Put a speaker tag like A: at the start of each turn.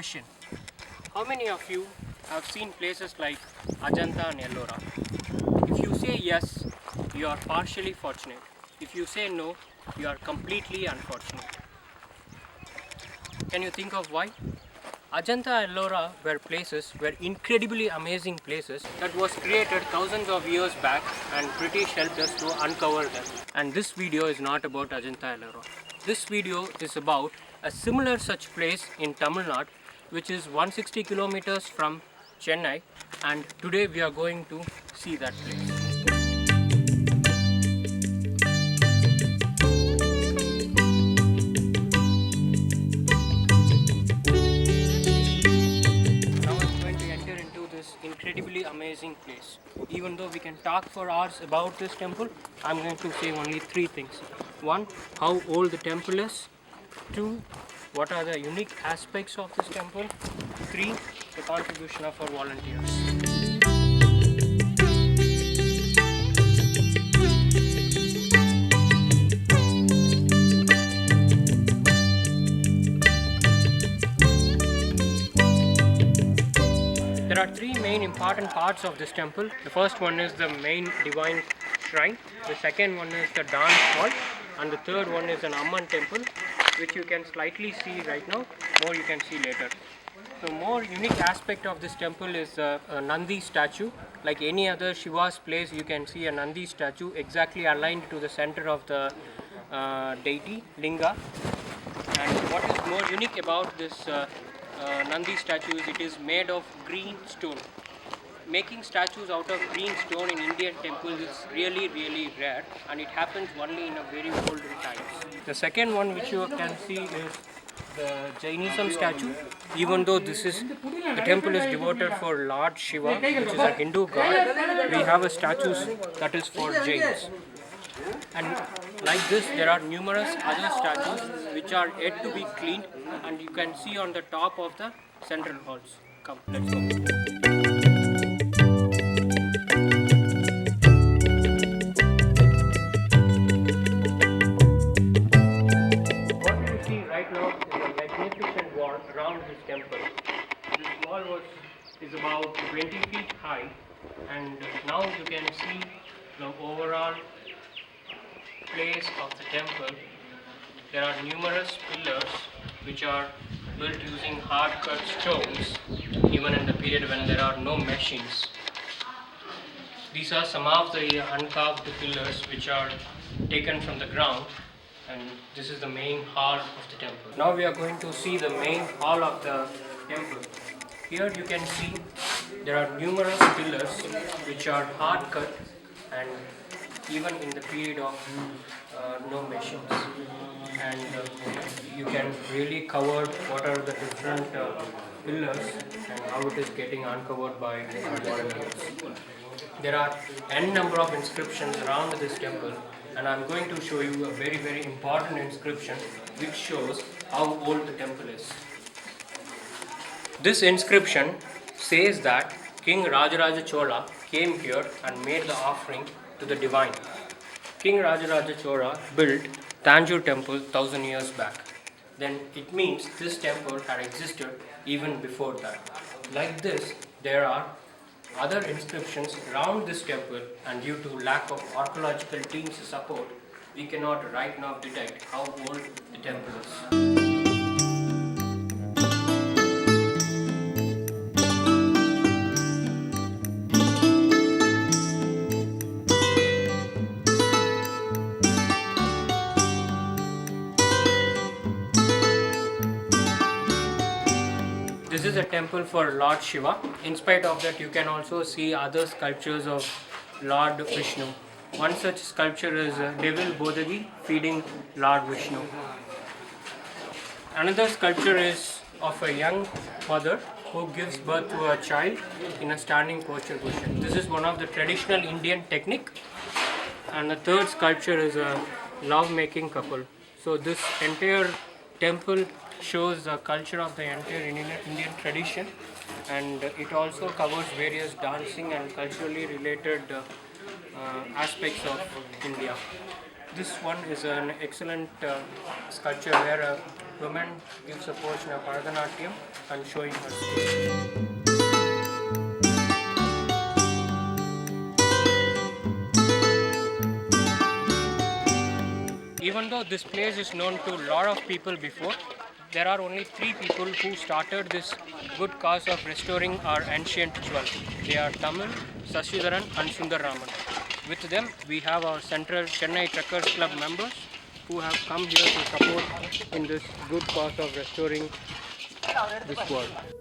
A: Question: how many of you have seen places like Ajanta and Ellora? If you say yes, you are partially fortunate. If you say no, you are completely unfortunate. Can you think of why? Ajanta and Ellora were incredibly amazing places that was created thousands of years back, and British helped us to uncover them. And this video is not about Ajanta and Ellora. This video is about a similar such place in Tamil Nadu, which is 160 kilometers from Chennai, and today we are going to see that place. Incredibly amazing place. Even though we can talk for hours about this temple, I'm going to say only three things. One, how old the temple is. Two, what are the unique aspects of this temple. Three, the contribution of our volunteers. There are three main important parts of this temple. The first one is the main divine shrine. The second one is the dance hall. And the third one is an Amman temple, which you can slightly see right now. More you can see later. So more unique aspect of this temple is a Nandi statue. Like any other Shiva's place, you can see a Nandi statue exactly aligned to the center of the deity, Linga. And what is more unique about this Nandi statue is it is made of green stone. Making statues out of green stone in Indian temples is really rare, and it happens only in a very olden times. The second one which you can see is the Jainism statue. Even though the temple is devoted for Lord Shiva, which is a Hindu god, we have a statue that is for Jains. And like this, there are numerous other statues which are yet to be cleaned, and you can see on the top of the central halls. Come, let's go. What you see right now is a magnificent wall around this temple. This wall is about 20 feet high, and now you can see the overall place of the temple. There are numerous pillars which are built using hard cut stones, even in the period when there are no machines. These are some of the uncarved pillars which are taken from the ground, and this is the main hall of the temple. Now we are going to see the main hall of the temple. Here you can see there are numerous pillars which are hard cut, and even in the period of no machines, and you can really cover what are the different pillars and how it is getting uncovered by volunteers. There are n number of inscriptions around this temple, and I'm going to show you a very important inscription which shows how old the temple is. This inscription says that King Rajaraja Chola came here and made the offering to the divine. King Rajaraja Chola built Tanjore temple 1000 years back. Then it means this temple had existed even before that. Like this, there are other inscriptions around this temple, and due to lack of archaeological team's support, we cannot right now detect how old the temple is. This is a temple for Lord Shiva. In spite of that, you can also see other sculptures of Lord Vishnu. One such sculpture is Devil Bodagi feeding Lord Vishnu. Another sculpture is of a young mother who gives birth to a child in a standing posture position. This is one of the traditional Indian technique. And the third sculpture is a love-making couple. So this entire temple shows the culture of the entire Indian tradition, and it also covers various dancing and culturally related aspects of India. This one is an excellent sculpture where a woman gives a portion of Bharatanatyam and showing her skills. Even though this place is known to a lot of people before, there are only 3 people who started this good cause of restoring our ancient jewel. They are Tamil, Sashidharan and Sundararaman. With them, we have our Central Chennai Truckers Club members who have come here to support in this good cause of restoring this world.